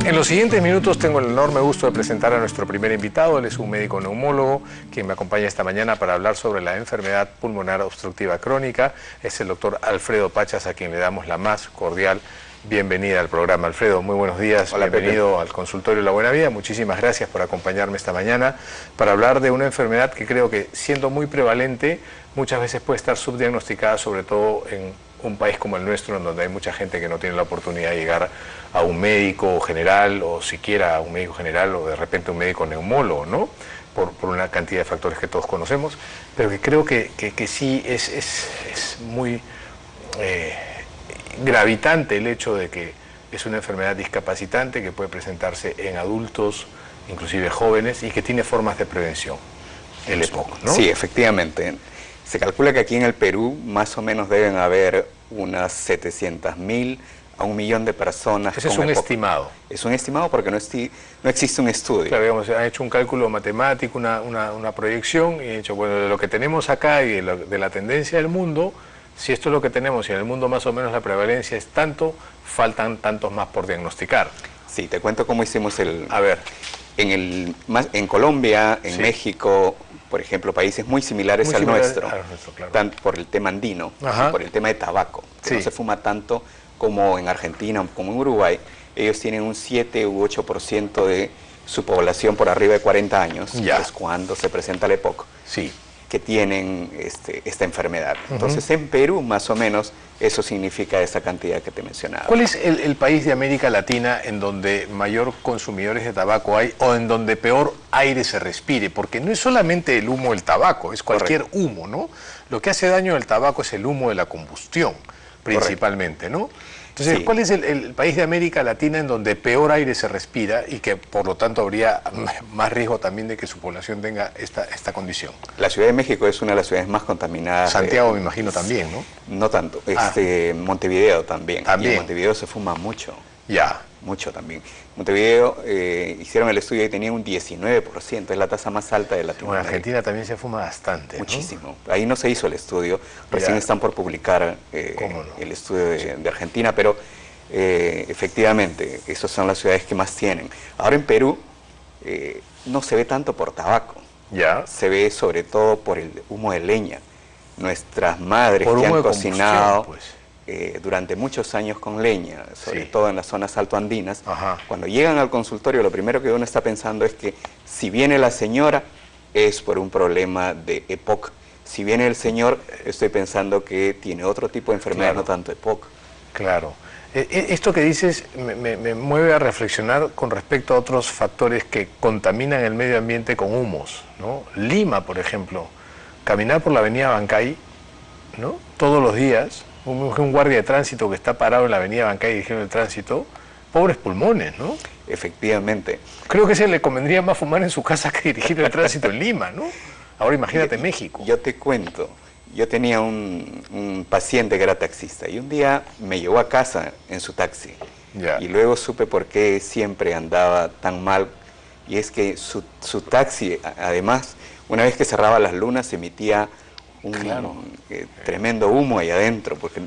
En los siguientes minutos tengo el enorme gusto de presentar a nuestro primer invitado. Él es un médico neumólogo quien me acompaña esta mañana para hablar sobre la enfermedad pulmonar obstructiva crónica. Es el doctor Alfredo Pachas, a quien le damos la más cordial bienvenida al programa. Alfredo, muy buenos días. Hola, bienvenido Pepe. al consultorio La Buena Vida. Muchísimas gracias por acompañarme esta mañana para hablar de una enfermedad que creo que, siendo muy prevalente, muchas veces puede estar subdiagnosticada, sobre todo en un país como el nuestro, en donde hay mucha gente que no tiene la oportunidad de llegar a un médico general, o siquiera a un médico general, o de repente un médico neumólogo, ¿no? Por una cantidad de factores que todos conocemos, pero que creo que sí es muy gravitante el hecho de que es una enfermedad discapacitante que puede presentarse en adultos, inclusive jóvenes, y que tiene formas de prevención, el EPOC, ¿no? Sí, efectivamente. Se calcula que aquí en el Perú más o menos deben haber unas 700.000 a 1 millón de personas. Ese es un estimado. Es un estimado porque no existe un estudio. Claro, digamos, han hecho un cálculo matemático, una proyección, y han dicho, bueno, de lo que tenemos acá y de la tendencia del mundo, si esto es lo que tenemos y en el mundo más o menos la prevalencia es tanto, faltan tantos más por diagnosticar. Sí, te cuento cómo hicimos el... A ver. En Colombia, en Sí. México, por ejemplo, países muy similares al nuestro, claro. tanto por el tema andino, Ajá. y por el tema de tabaco, que Sí. no se fuma tanto como en Argentina, como en Uruguay. Ellos tienen un 7 u 8% de su población por arriba de 40 años, Ya. que es cuando se presenta el EPOC, Sí. que tienen esta enfermedad. Entonces, en Perú, más o menos, eso significa esa cantidad que te mencionaba. ¿Cuál es el país de América Latina en donde mayor consumidores de tabaco hay o en donde peor aire se respire? Porque no es solamente el humo del tabaco, es cualquier humo, ¿no? Lo que hace daño del tabaco es el humo de la combustión, principalmente, ¿no? Entonces, Sí. ¿cuál es el país de América Latina en donde peor aire se respira y que por lo tanto habría más riesgo también de que su población tenga esta condición? La Ciudad de México es una de las ciudades más contaminadas. Santiago, me imagino, también, ¿no? No tanto. Montevideo también. También. Y en Montevideo se fuma mucho. Ya. Mucho también. Montevideo hicieron el estudio y tenía un 19%, es la tasa más alta de En Latinoamérica. Argentina también se fuma bastante, ¿no? Muchísimo. Ahí no se hizo el estudio, recién Ya. están por publicar ¿Cómo no? el estudio de Argentina, pero efectivamente, esas son las ciudades que más tienen. Ahora en Perú no se ve tanto por tabaco, Ya. se ve sobre todo por el humo de leña. Nuestras madres Por que humo han de combustión, cocinado pues. durante muchos años con leña, sobre Sí. todo en las zonas altoandinas, Ajá. cuando llegan al consultorio lo primero que uno está pensando es que si viene la señora es por un problema de EPOC. Si viene el señor, estoy pensando que tiene otro tipo de enfermedad, Claro. no tanto EPOC. Claro. Esto que dices me mueve a reflexionar con respecto a otros factores que contaminan el medio ambiente con humos, ¿no? Lima, por ejemplo, caminar por la avenida Bancay, ¿no? Todos los días, un guardia de tránsito que está parado en la avenida Bancay dirigiendo el tránsito, pobres pulmones, ¿no? Efectivamente. Creo que se le convendría más fumar en su casa que dirigir el tránsito en Lima, ¿no? Ahora imagínate México. Yo te cuento, yo tenía un paciente que era taxista y un día me llevó a casa en su taxi. Ya. Y luego supe por qué siempre andaba tan mal. Y es que su taxi, además, una vez que cerraba las lunas, emitía un Claro. tremendo humo ahí adentro, porque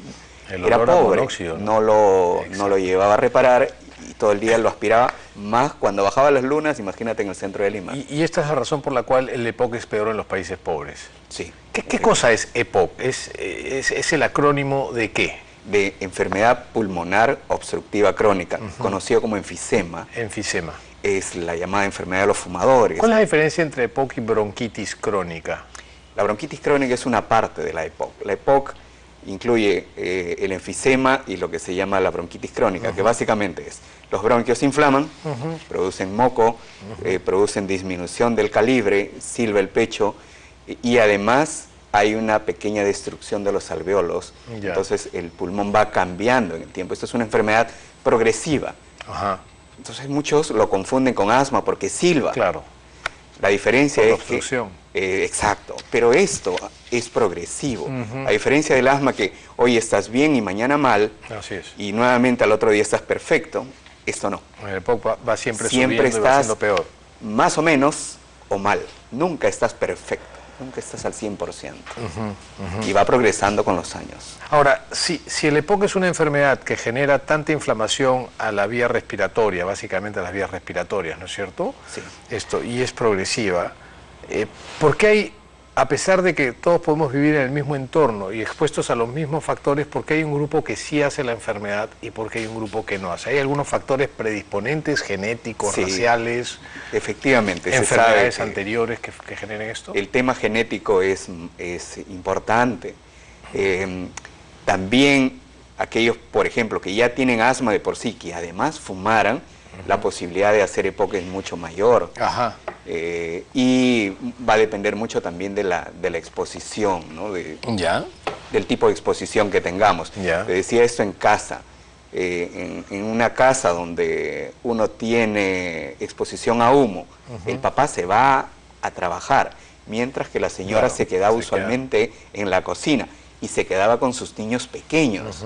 El era olor a pobre, monóxido, no lo llevaba a reparar y todo el día lo aspiraba. Más cuando bajaba las lunas, imagínate en el centro de Lima. Y esta es la razón por la cual el EPOC es peor en los países pobres. Sí. ¿Qué cosa es EPOC? ¿Es el acrónimo de qué? De enfermedad pulmonar obstructiva crónica, conocido como enfisema. Enfisema. Es la llamada enfermedad de los fumadores. ¿Cuál es la diferencia entre EPOC y bronquitis crónica? La bronquitis crónica es una parte de la EPOC. La EPOC incluye el enfisema y lo que se llama la bronquitis crónica, que básicamente es los bronquios se inflaman, producen moco, producen disminución del calibre, silba el pecho y además hay una pequeña destrucción de los alveolos. Ya. Entonces el pulmón va cambiando en el tiempo. Esto es una enfermedad progresiva. Ajá, Entonces muchos lo confunden con asma porque silba. claro. La diferencia Por la es obstrucción. que, exacto, pero esto es progresivo. A diferencia del asma que hoy estás bien y mañana mal, Así es. y nuevamente al otro día estás perfecto, esto no. El EPOC va siempre Siempre subiendo y va estás siendo peor. más o menos o mal, nunca estás perfecto. nunca estás al 100%. Y va progresando con los años. Ahora, si el EPOC es una enfermedad que genera tanta inflamación a la vía respiratoria, básicamente a las vías respiratorias, ¿no es cierto? Sí. Y es progresiva, ¿por qué hay, a pesar de que todos podemos vivir en el mismo entorno y expuestos a los mismos factores, por qué hay un grupo que sí hace la enfermedad y por qué hay un grupo que no hace? ¿Hay algunos factores predisponentes, genéticos, raciales? Efectivamente. ¿Enfermedades anteriores que generen esto? El tema genético es importante. También aquellos, por ejemplo, que ya tienen asma de por sí, que además fumaran, la posibilidad de hacer EPOC es mucho mayor. Ajá. Y va a depender mucho también de la exposición, ¿no? Del tipo de exposición que tengamos. Ya. Te decía esto en casa. En una casa donde uno tiene exposición a humo, el papá se va a trabajar, mientras que la señora se quedaba usualmente en la cocina y se quedaba con sus niños pequeños.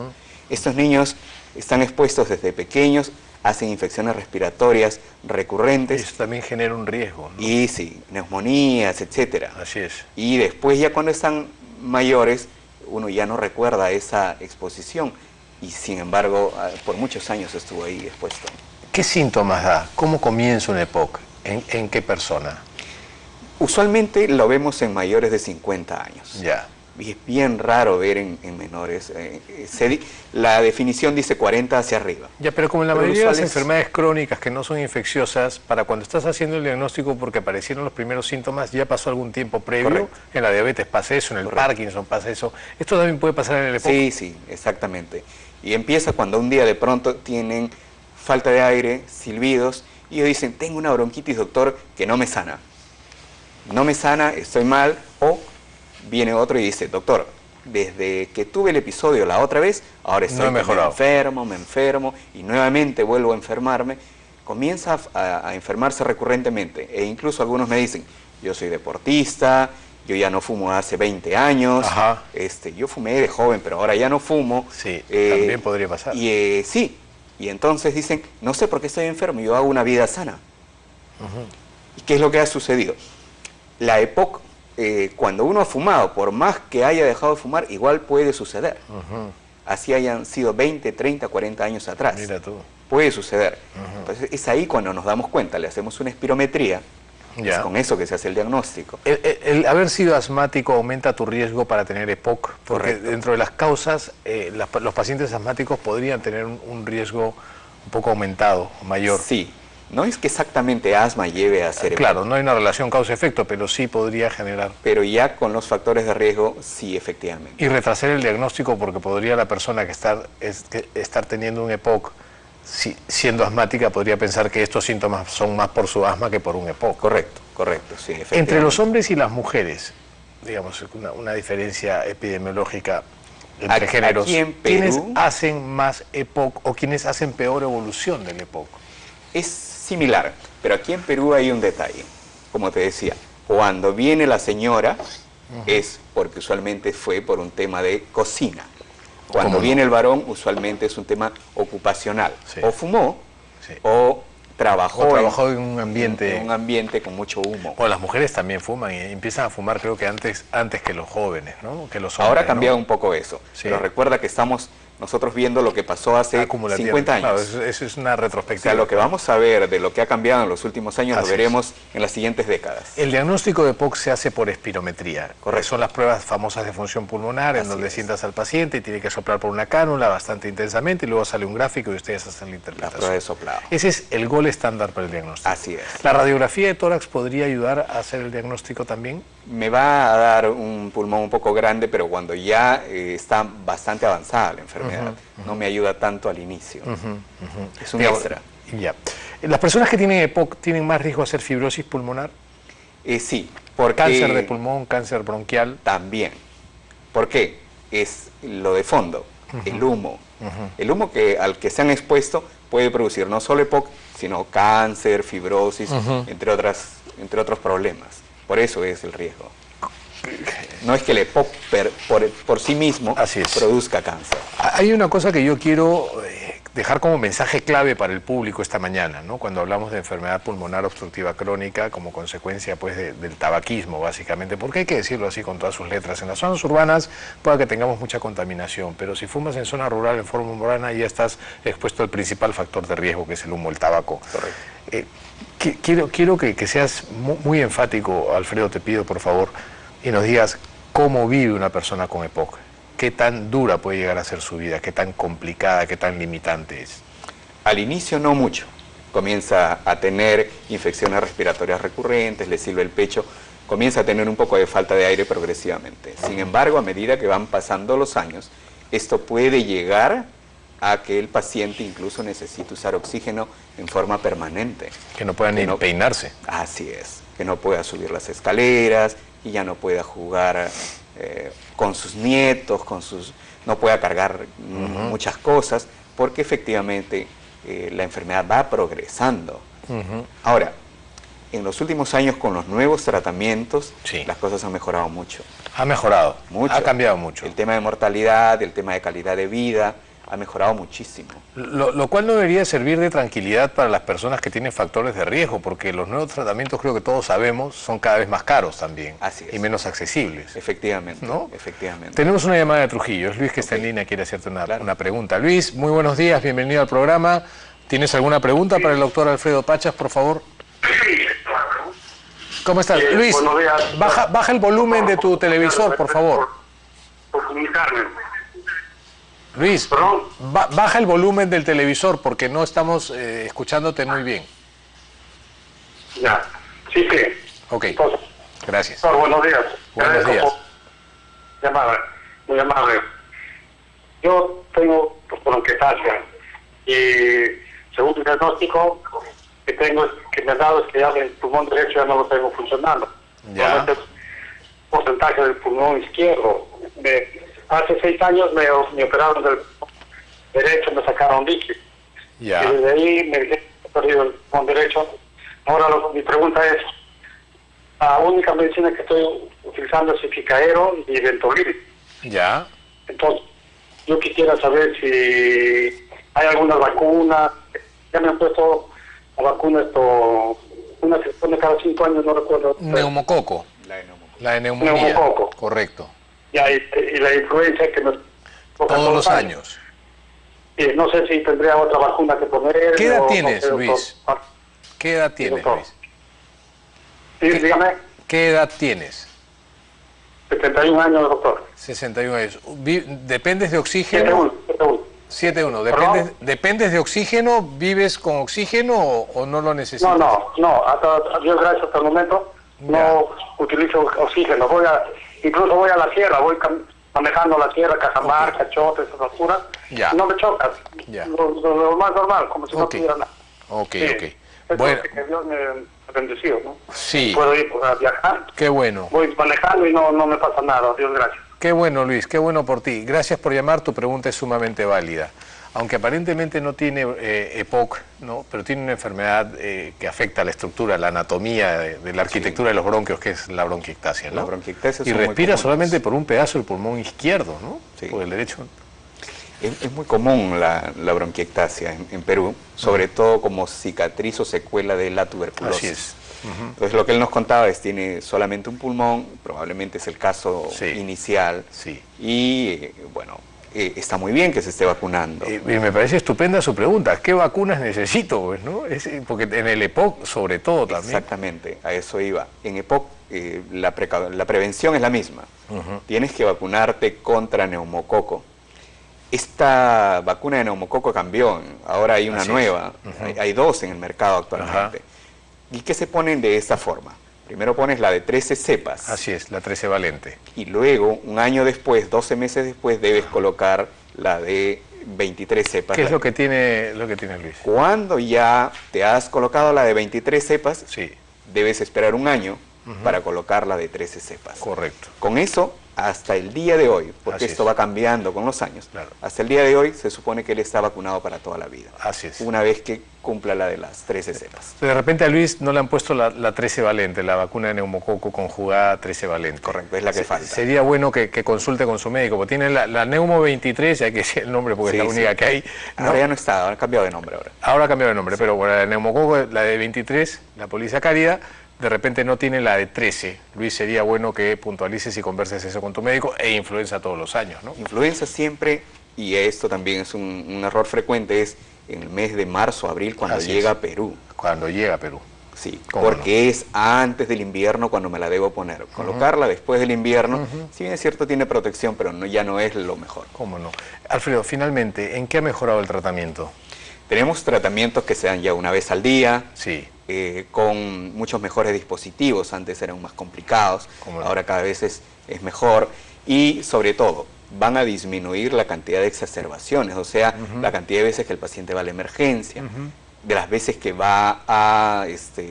Estos niños están expuestos desde pequeños, hacen infecciones respiratorias recurrentes. Y eso también genera un riesgo, ¿no? Y sí, neumonías, etcétera. Así es. Y después ya cuando están mayores, uno ya no recuerda esa exposición y sin embargo por muchos años estuvo ahí expuesto. ¿Qué síntomas da? ¿Cómo comienza un EPOC? ¿En qué persona? Usualmente lo vemos en mayores de 50 años. Ya. Y es bien raro ver en menores. La definición dice 40 hacia arriba. Ya, pero como en la mayoría de las enfermedades crónicas que no son infecciosas, para cuando estás haciendo el diagnóstico porque aparecieron los primeros síntomas, ya pasó algún tiempo previo. Correcto. En la diabetes pasa eso, en el Parkinson pasa eso. ¿Esto también puede pasar en el EPOC? Sí, sí, exactamente. Y empieza cuando un día de pronto tienen falta de aire, silbidos, y ellos dicen, tengo una bronquitis, doctor, que no me sana. No me sana, estoy mal, o viene otro y dice, doctor, desde que tuve el episodio la otra vez, ahora estoy me enfermo, y nuevamente vuelvo a enfermarme. Comienza a enfermarse recurrentemente, e incluso algunos me dicen, yo soy deportista, yo ya no fumo hace 20 años, yo fumé de joven, pero ahora ya no fumo. Sí, también podría pasar. Y sí, y entonces dicen, no sé por qué estoy enfermo, yo hago una vida sana. ¿Y qué es lo que ha sucedido? La EPOC, cuando uno ha fumado, por más que haya dejado de fumar, igual puede suceder. Así hayan sido 20, 30, 40 años atrás. Mira tú. Puede suceder. Entonces es ahí cuando nos damos cuenta, le hacemos una espirometría, es con eso que se hace el diagnóstico. El haber sido asmático aumenta tu riesgo para tener EPOC, porque Correcto. dentro de las causas, los pacientes asmáticos podrían tener un riesgo un poco aumentado, mayor. Sí. No es que exactamente asma lleve a ser EPOC. Claro, no hay una relación causa-efecto, pero sí podría generar. Pero ya con los factores de riesgo, sí, efectivamente. Y retrasar el diagnóstico porque podría la persona que estar teniendo un EPOC, siendo asmática, podría pensar que estos síntomas son más por su asma que por un EPOC. Correcto, correcto, sí, efectivamente. Entre los hombres y las mujeres, digamos, una diferencia epidemiológica entre géneros. Aquí en Perú, ¿quiénes hacen más EPOC o quiénes hacen peor evolución del EPOC? Es similar, pero aquí en Perú hay un detalle. Como te decía, cuando viene la señora es porque usualmente fue por un tema de cocina. Cuando viene el varón usualmente es un tema ocupacional. Sí. O fumó o trabajó en un ambiente con mucho humo. Bueno, las mujeres también fuman y empiezan a fumar creo que antes que los jóvenes, ¿no? Que los hombres, ahora ha cambiado un poco eso, sí. Pero recuerda que estamos nosotros viendo lo que pasó hace 50 años. Claro, eso es una retrospectiva. O sea, lo que vamos a ver de lo que ha cambiado en los últimos años lo veremos en las siguientes décadas. El diagnóstico de EPOC se hace por espirometría. Correcto. Son las pruebas famosas de función pulmonar, en donde sientas al paciente y tiene que soplar por una cánula bastante intensamente y luego sale un gráfico y ustedes hacen la interpretación. La prueba de soplado. Ese es el gol estándar para el diagnóstico. Así es. ¿La radiografía de tórax podría ayudar a hacer el diagnóstico también? Me va a dar un pulmón un poco grande, pero cuando ya está bastante avanzada la enfermedad, no me ayuda tanto al inicio. Es un extra. Ya. ¿Las personas que tienen EPOC tienen más riesgo de hacer fibrosis pulmonar? Sí. Porque ¿Cáncer de pulmón, cáncer bronquial? También. ¿Por qué? Es lo de fondo, el humo. El humo al que se han expuesto puede producir no solo EPOC, sino cáncer, fibrosis, entre otros problemas. Por eso es el riesgo. No es que el EPOC por sí mismo produzca cáncer. Hay una cosa que yo quiero dejar como mensaje clave para el público esta mañana, ¿no? Cuando hablamos de enfermedad pulmonar obstructiva crónica como consecuencia pues del tabaquismo básicamente, porque hay que decirlo así con todas sus letras, en las zonas urbanas puede que tengamos mucha contaminación, pero si fumas en zona rural, en forma urbana, ya estás expuesto al principal factor de riesgo, que es el humo, el tabaco. Quiero que seas muy enfático, Alfredo, te pido por favor, y nos digas cómo vive una persona con EPOC. ¿Qué tan dura puede llegar a ser su vida? ¿Qué tan complicada, qué tan limitante es? Al inicio no mucho. Comienza a tener infecciones respiratorias recurrentes, le silba el pecho, comienza a tener un poco de falta de aire progresivamente. Sin embargo, a medida que van pasando los años, esto puede llegar a que el paciente incluso necesite usar oxígeno en forma permanente. Que no pueda ni peinarse. Así es, que no pueda subir las escaleras y ya no pueda jugar con sus nietos, no pueda cargar muchas cosas, porque efectivamente la enfermedad va progresando. Ahora, en los últimos años con los nuevos tratamientos, las cosas han mejorado mucho. Ha mejorado, mucho. Ha cambiado mucho. El tema de mortalidad, el tema de calidad de vida, ha mejorado muchísimo. Lo cual no debería servir de tranquilidad para las personas que tienen factores de riesgo, porque los nuevos tratamientos, creo que todos sabemos, son cada vez más caros también. Así es. Y menos accesibles. Efectivamente, ¿no? Efectivamente. Tenemos una llamada de Trujillo. Es Luis que está en línea, quiere hacerte una pregunta. Luis, muy buenos días, bienvenido al programa. ¿Tienes alguna pregunta para el doctor Alfredo Pachas, por favor? ¿Cómo estás? Luis, baja el volumen de tu televisor, por favor. Por comunicarme. Luis, baja el volumen del televisor porque no estamos escuchándote muy bien. Ya, sí. Ok, Entonces, gracias. Buenos días. Buenos días. Llamada, muy amable. Yo tengo bronquiectasia y según el diagnóstico que me han dado es que ya el pulmón derecho ya no lo tengo funcionando. Ya. El porcentaje del pulmón izquierdo. Hace 6 años me operaron del derecho, me sacaron líquido. Ya. Y desde ahí me he perdido el pulmón derecho. Ahora mi pregunta es, la única medicina que estoy utilizando es Cificaero y Ventolin. Ya. Entonces, yo quisiera saber si hay algunas vacunas. Ya me han puesto la vacuna una se pone cada 5 años, no recuerdo. Neumococo. La de neumonía. Neumococo. Correcto. Y la influencia que nos toca todos los años. No sé si tendría otra vacuna que poner. ¿Qué edad tienes, Luis? ¿Qué edad tienes, Luis? Sí, dígame. ¿Qué edad tienes? 71 años, doctor. 61 años. ¿Dependes de oxígeno? 71. ¿Dependes de oxígeno? ¿Vives con oxígeno o no lo necesitas? No. Dios gracias, hasta el momento no utilizo oxígeno. Incluso voy a la sierra, voy manejando la sierra, Cajamarca, Cachotes, esas alturas. No me chocas. Lo más normal, como si no tuviera nada. Ok. Bueno. Que Dios me ha bendecido, ¿no? Sí. Puedo ir a viajar. Qué bueno. Voy manejando y no me pasa nada, Dios gracias. Qué bueno, Luis, qué bueno por ti. Gracias por llamar, tu pregunta es sumamente válida. Aunque aparentemente no tiene EPOC, ¿no? Pero tiene una enfermedad que afecta a la estructura, la anatomía de la arquitectura de los bronquios, que es la bronquiectasia, ¿no? La bronquiectasia y respira solamente por un pedazo del pulmón izquierdo, ¿no? Sí. Por el derecho. Es muy común la bronquiectasia en Perú, sobre todo como cicatriz o secuela de la tuberculosis. Así es. Entonces lo que él nos contaba es tiene solamente un pulmón, probablemente es el caso inicial, y bueno, está muy bien que se esté vacunando. Y me parece estupenda su pregunta, ¿qué vacunas necesito? Pues, ¿no? Porque en el EPOC sobre todo también. Exactamente, a eso iba. En EPOC la prevención es la misma. Tienes que vacunarte contra neumococo. Esta vacuna de neumococo cambió, ahora hay una nueva, hay 2 en el mercado actualmente. ¿Y qué se ponen de esta forma? Primero pones la de 13 cepas. Así es, la 13 valente. Y luego, un año después, 12 meses después, debes colocar la de 23 cepas. ¿Qué es lo que tiene Luis? Cuando ya te has colocado la de 23 cepas, debes esperar un año para colocar la de 13 cepas. Correcto. Con eso hasta el día de hoy, porque esto va cambiando con los años, hasta el día de hoy se supone que él está vacunado para toda la vida. Así es. Una vez que cumpla la de las 13 cepas. De repente a Luis no le han puesto la 13 valente, la vacuna de neumococo conjugada 13 valente. Correcto, es la que falta. Sería bueno que consulte con su médico, porque tiene la Neumo 23, ya que es el nombre porque es la única que hay. Ahora ya no está, ahora ha cambiado de nombre ahora. Ahora ha cambiado de nombre, pero bueno, la neumococo, la de 23, la polisacárida, de repente no tiene la de 13. Luis, sería bueno que puntualices y converses eso con tu médico, e influenza todos los años, ¿no? Influenza siempre, y esto también es un error frecuente, es en el mes de marzo, abril, cuando llega a Perú. Cuando llega a Perú. Sí, porque es antes del invierno cuando me la debo poner. Colocarla después del invierno, si bien es cierto tiene protección, pero ya no es lo mejor. ¿Cómo no? Alfredo, finalmente, ¿en qué ha mejorado el tratamiento? Tenemos tratamientos que se dan ya una vez al día, sí. Con muchos mejores dispositivos. Antes eran más complicados, ahora cada vez es mejor, y sobre todo van a disminuir la cantidad de exacerbaciones, o sea, la cantidad de veces que el paciente va a la emergencia, de las veces que va a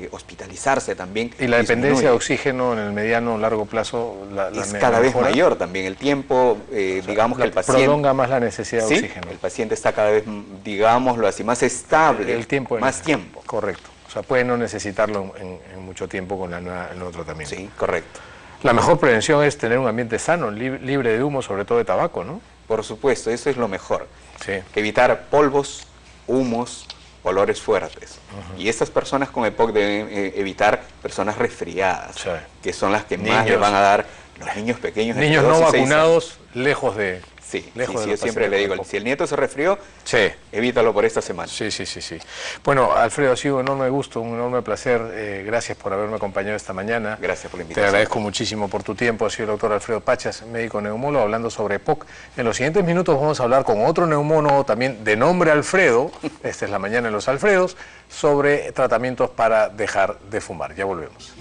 hospitalizarse también. Y la dependencia de oxígeno en el mediano o largo plazo es cada vez mayor también. El tiempo, digamos que el paciente prolonga más la necesidad de oxígeno. El paciente está cada vez, digámoslo así, más estable, más tiempo. Correcto. O sea, puede no necesitarlo en mucho tiempo con el nuevo tratamiento. Sí, correcto. La mejor prevención es tener un ambiente sano, libre de humo, sobre todo de tabaco, ¿no? Por supuesto, eso es lo mejor. Sí. Evitar polvos, humos, olores fuertes. Y estas personas con EPOC deben evitar personas resfriadas, que son las que más le van a dar los niños pequeños. Niños no vacunados, lejos de... Sí, yo siempre le digo, si el nieto se resfrió, evítalo por esta semana. Sí. Bueno, Alfredo, ha sido un enorme gusto, un enorme placer. Gracias por haberme acompañado esta mañana. Gracias por la invitación. Te agradezco muchísimo por tu tiempo. Ha sido el doctor Alfredo Pachas, médico neumólogo, hablando sobre EPOC. En los siguientes minutos vamos a hablar con otro neumólogo también de nombre Alfredo, esta es la mañana en los Alfredos, sobre tratamientos para dejar de fumar. Ya volvemos.